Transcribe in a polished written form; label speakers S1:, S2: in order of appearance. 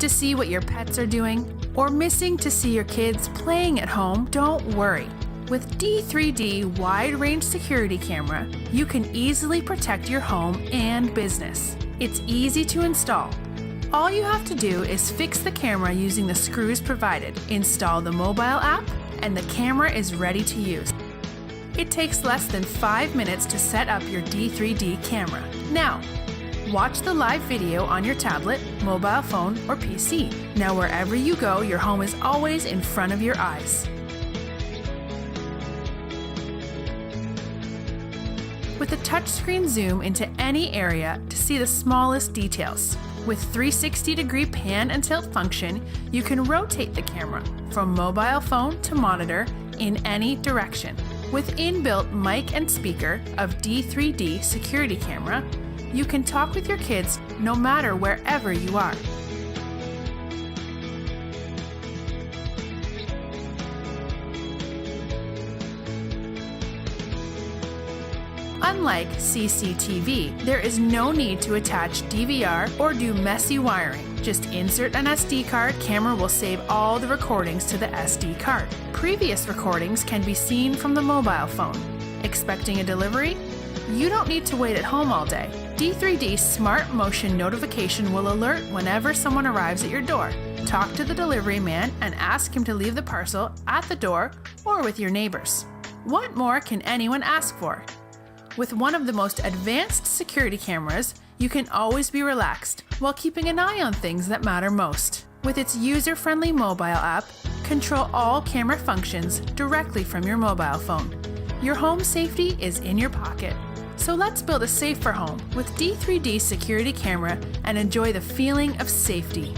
S1: Want to see what your pets are doing? Or missing to see your kids playing at home? Don't worry. With D3D wide range security camera, you can easily protect your home and business. It's easy to install. All you have to do is fix the camera using the screws provided, install the mobile app, and the camera is ready to use. It takes less than 5 minutes to set up your D3D camera. Now, watch the live video on your tablet, mobile phone, or PC. Now wherever you go, your home is always in front of your eyes. With a touchscreen zoom into any area to see the smallest details. With 360-degree pan and tilt function, you can rotate the camera from mobile phone to monitor in any direction. With inbuilt mic and speaker of D3D security camera, you can talk with your kids no matter wherever you are. Unlike CCTV, there is no need to attach DVR or do messy wiring. Just insert an SD card, camera will save all the recordings to the SD card. Previous recordings can be seen from the mobile phone. Expecting a delivery? You don't need to wait at home all day. D3D Smart Motion notification will alert whenever someone arrives at your door. Talk to the delivery man and ask him to leave the parcel at the door or with your neighbors. What more can anyone ask for? With one of the most advanced security cameras, you can always be relaxed while keeping an eye on things that matter most. With its user-friendly mobile app, control all camera functions directly from your mobile phone. Your home safety is in your pocket. So let's build a safer home with D3D security camera and enjoy the feeling of safety.